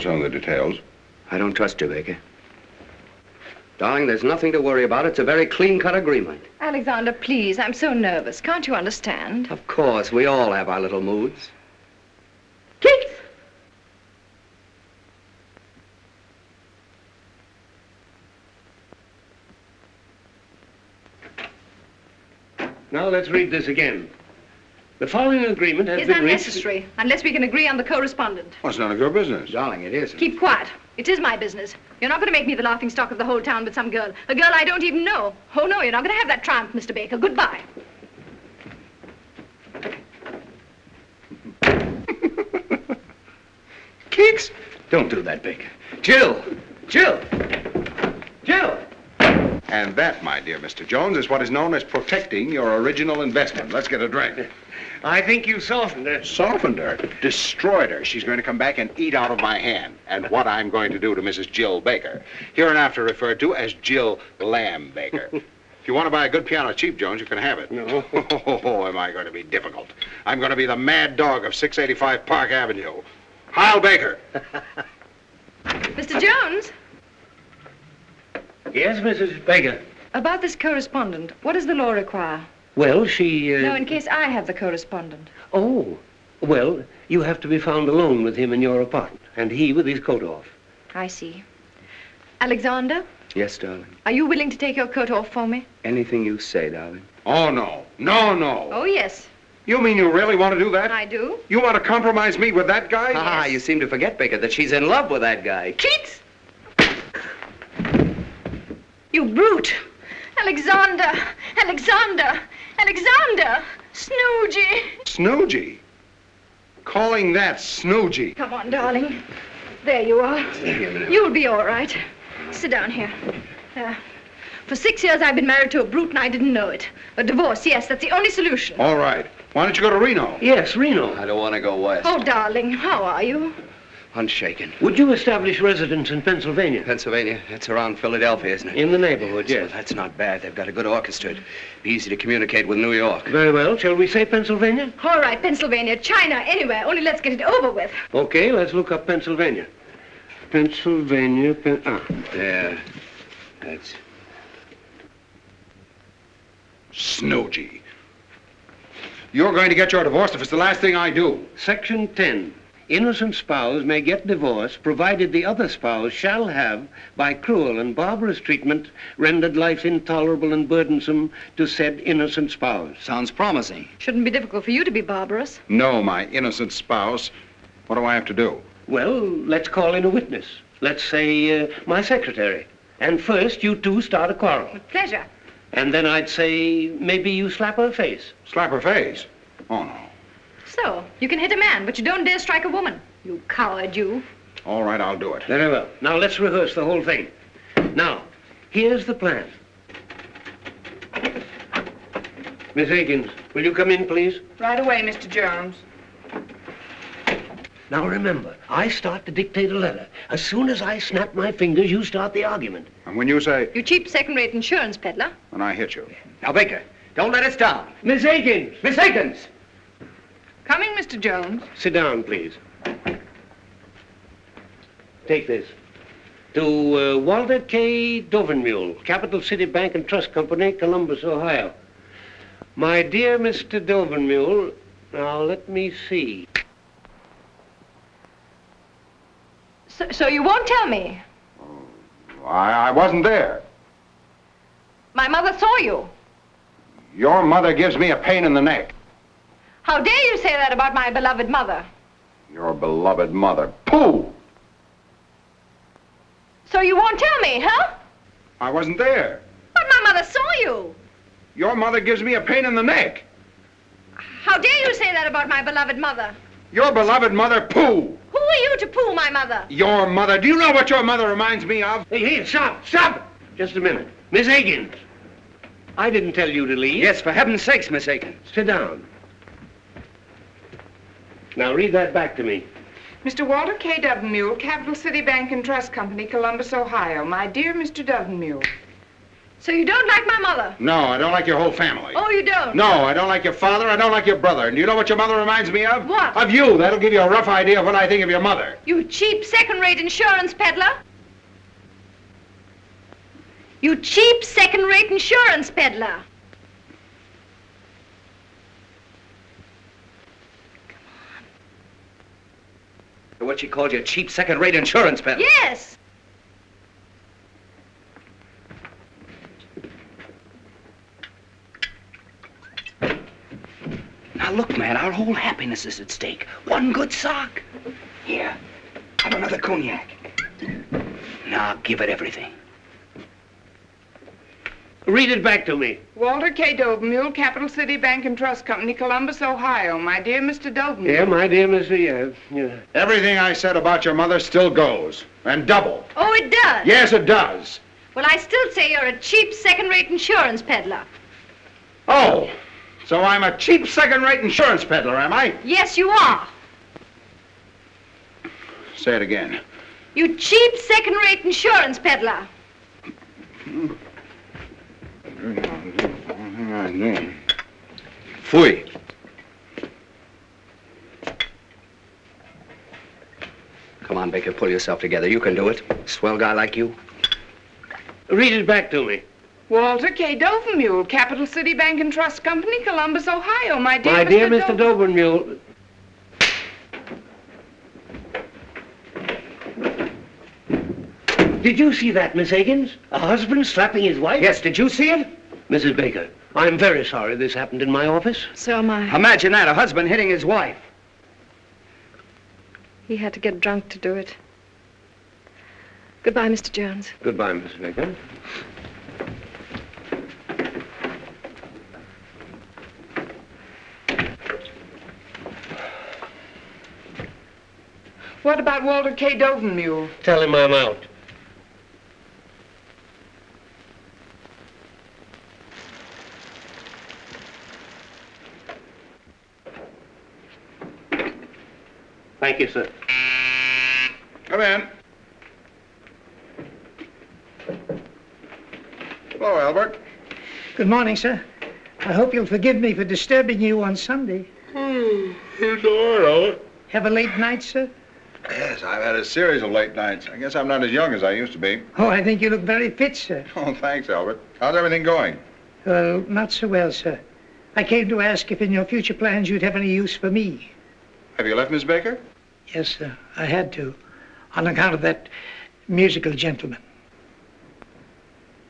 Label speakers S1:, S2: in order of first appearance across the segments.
S1: on the details.
S2: I don't trust you, Baker. Darling, there's nothing to worry about. It's a very clean-cut agreement.
S3: Alexander, please, I'm so nervous. Can't you understand?
S2: Of course, we all have our little moods.
S3: Keith!
S4: Now let's read this again. The following agreement has
S3: Is
S4: been reached...
S3: unnecessary, unless we can agree on the correspondent.
S1: Well, it's none of your business.
S2: Darling, it isn't.
S3: Keep quiet. It is my business. You're not going to make me the laughingstock of the whole town with some girl. A girl I don't even know. Oh, no, you're not going to have that triumph, Mr. Baker. Goodbye.
S2: Keeks! Don't do that, Baker. Jill! Jill! Jill!
S1: And that, my dear Mr. Jones, is what is known as protecting your original investment. Let's get a drink.
S4: I think you softened her.
S1: Softened her, destroyed her. She's going to come back and eat out of my hand. And what I'm going to do to Mrs. Jill Baker, hereinafter referred to as Jill Lamb Baker. If you want to buy a good piano cheap, Jones, you can have it.
S4: No.
S1: Oh, am I going to be difficult? I'm going to be the mad dog of 685 Park Avenue. Heil Baker.
S3: Mr. Jones,
S4: Yes, Mrs. Baker.
S3: about this correspondent, what does the law require?
S4: Well, she...
S3: No, in case I have the correspondent.
S4: Oh, well, you have to be found alone with him in your apartment, and he with his coat off.
S3: I see. Alexander,
S2: Yes, darling.
S3: are you willing to take your coat off for me?
S2: Anything you say, darling.
S1: Oh, no. No, no.
S3: Oh, yes,
S1: You mean you really want to do that?
S3: I do.
S1: You want to compromise me with that guy?
S2: Ah, you seem to forget, Baker, that she's in love with that guy.
S3: Keats! You brute! Alexander! Alexander! Alexander! Snoogy!
S1: Snoogy? Calling that Snoogy?
S3: Come on, darling. There you are. You'll be all right. Sit down here. For 6 years, I've been married to a brute and I didn't know it. A divorce, yes, that's the only solution.
S1: All right. Why don't you go to Reno?
S4: Yes, Reno.
S2: I don't want to go west.
S3: Oh, darling, how are you?
S2: Unshaken.
S4: Would you establish residence in Pennsylvania?
S2: Pennsylvania, it's around Philadelphia, isn't it?
S4: In the neighborhood,
S2: Well,
S4: yes.
S2: that's not bad. They've got a good orchestra. It'd be easy to communicate with New York.
S4: Very well. Shall we say Pennsylvania?
S3: All right, Pennsylvania, China, anywhere. Only let's get it over with.
S4: Okay, let's look up Pennsylvania. Pennsylvania,
S2: There. That's...
S1: Snoogy. You're going to get your divorce if it's the last thing I do.
S4: Section 10. Innocent spouse may get divorced provided the other spouse shall have, by cruel and barbarous treatment, rendered life intolerable and burdensome to said innocent spouse.
S2: Sounds promising.
S3: Shouldn't be difficult for you to be barbarous.
S1: No, my innocent spouse. What do I have to do?
S4: Well, let's call in a witness. Let's say my secretary. And first, you two start a quarrel.
S3: With pleasure.
S4: And then I'd say maybe you slap her face.
S1: Slap her face? Oh, no.
S3: So, you can hit a man, but you don't dare strike a woman. You coward, you.
S1: All right, I'll do it.
S4: Very well. Now let's rehearse the whole thing. Now, here's the plan. Miss Higgins, will you come in, please?
S5: Right away, Mr. Jones.
S4: Now remember, I start to dictate a letter. As soon as I snap my fingers, you start the argument.
S1: And when you say,
S3: You cheap second-rate insurance peddler.
S1: when I hit you.
S2: Now, Baker, don't let us down.
S4: Miss Higgins!
S2: Miss Higgins!
S5: Coming, Mr. Jones.
S4: Sit down, please. Take this. To Walter K. Dovenmule, Capital City Bank and Trust Company, Columbus, Ohio. My dear Mr. Dovenmule, now let me see.
S3: So you won't tell me?
S1: I wasn't there.
S3: My mother saw you.
S1: Your mother gives me a pain in the neck.
S3: How dare you say that about my beloved mother?
S1: Your beloved mother. Pooh!
S3: So you won't tell me, huh?
S1: I wasn't there.
S3: But my mother saw you.
S1: Your mother gives me a pain in the neck.
S3: How dare you say that about my beloved mother?
S1: Your beloved mother. Pooh!
S3: Who are you to pull my mother?
S1: Your mother. Do you know what your mother reminds me of?
S4: Hey, stop, stop! Just a minute. Miss Higgins, I didn't tell you to leave.
S2: Yes, for heaven's sakes, Miss Higgins.
S4: Sit down. Now read that back to me.
S5: Mr. Walter K. Dovenmule, Capital City Bank and Trust Company, Columbus, Ohio. My dear Mr. Dovenmule.
S3: So you don't like my mother?
S1: No, I don't like your whole family.
S3: Oh, you don't?
S1: No, I don't like your father. I don't like your brother. And do you know what your mother reminds me of?
S3: What?
S1: Of you. That'll give you a rough idea of what I think of your mother.
S3: You cheap second-rate insurance peddler. You cheap second-rate insurance peddler.
S2: What she called you, cheap second-rate insurance peddler.
S3: Yes.
S2: Now look, man, our whole happiness is at stake. One good sock. Here, have another cognac. Now give it everything.
S4: Read it back to me.
S5: Walter K. Dovermule, Capital City Bank and Trust Company, Columbus, Ohio. My dear Mr. Dovermule.
S4: Yeah, my dear Mr. Yeah.
S1: Everything I said about your mother still goes. And double.
S3: Oh, it does?
S1: Yes, it does.
S3: Well, I still say you're a cheap second-rate insurance peddler.
S1: Oh, so I'm a cheap second-rate insurance peddler, am I?
S3: Yes, you are.
S1: Say it again.
S3: You cheap second-rate insurance peddler.
S1: Fui.
S2: Come on, Baker, pull yourself together. You can do it. Swell guy like you.
S4: Read it back to me.
S5: Walter K. Dovermule, Capital City Bank and Trust Company, Columbus, Ohio. My dear
S4: Mr. Dovermule. Did you see that, Miss Higgins? A husband slapping his wife?
S2: Yes, did you see it?
S4: Mrs. Baker, I'm very sorry this happened in my office.
S3: So am I.
S2: Imagine that, a husband hitting his wife.
S3: He had to get drunk to do it. Goodbye, Mr. Jones.
S4: Goodbye, Miss Baker.
S5: What about Walter K. Dovermule?
S4: Tell him I'm out. Thank you, sir.
S1: Come in. Hello, Albert.
S6: Good morning, sir. I hope you'll forgive me for disturbing you on Sunday.
S1: It's all right, Albert.
S6: Have a late night, sir?
S1: Yes, I've had a series of late nights. I guess I'm not as young as I used to be.
S6: Oh, I think you look very fit, sir.
S1: Oh, thanks, Albert. How's everything going?
S6: Well, not so well, sir. I came to ask if in your future plans you'd have any use for me.
S1: Have you left Miss Baker?
S6: Yes, sir. I had to, on account of that musical gentleman.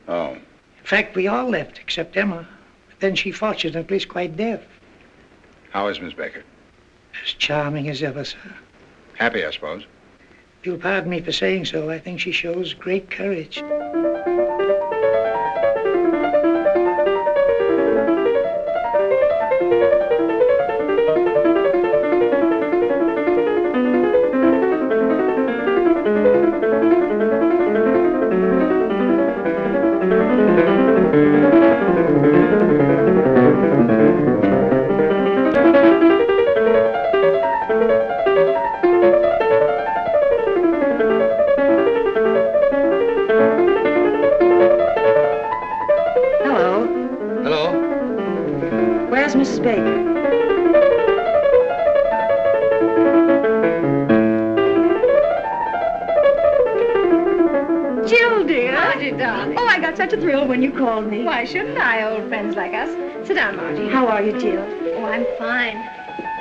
S1: Oh.
S6: In fact, we all left, except Emma. But then she fortunately is quite deaf.
S1: How is Miss Baker?
S6: As charming as ever, sir.
S1: Happy, I suppose.
S6: If you'll pardon me for saying so, I think she shows great courage.
S7: Mrs. Baker.
S3: Jill, dear. Margie, darling.
S7: Oh, I got such a thrill when you called me.
S3: Why shouldn't I, old friends like us? Sit down, Margie.
S7: How are you, Jill?
S3: Oh, I'm fine.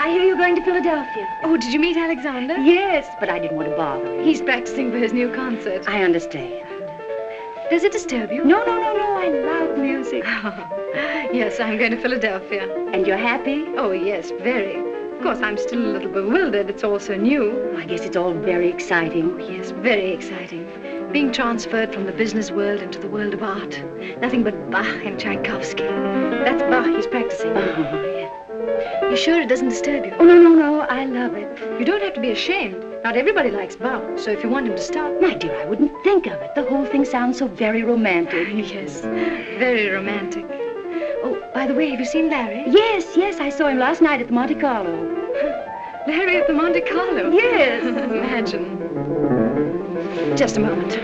S7: I hear you're going to Philadelphia.
S3: Oh, did you meet Alexander?
S7: Yes, but I didn't want to bother him.
S3: He's practicing for his new concert.
S7: I understand.
S3: Does it disturb you?
S7: No. I love music.
S3: Yes, I'm going to Philadelphia.
S7: And you're happy?
S3: Oh, yes, very. Of course, I'm still a little bewildered. It's all so new.
S7: I guess it's all very exciting.
S3: Oh, yes, very exciting. Being transferred from the business world into the world of art. Nothing but Bach and Tchaikovsky. That's Bach he's practicing.
S7: Yeah.
S3: You sure it doesn't disturb you?
S7: Oh, no. I love it.
S3: You don't have to be ashamed. Not everybody likes Bach, so if you want him to stop...
S7: My dear, I wouldn't think of it. The whole thing sounds so very romantic.
S3: Yes, very romantic. Oh, by the way, have you seen Larry?
S7: Yes, I saw him last night at the Monte Carlo.
S3: Larry at the Monte Carlo?
S7: Yes.
S3: Imagine. Just a moment.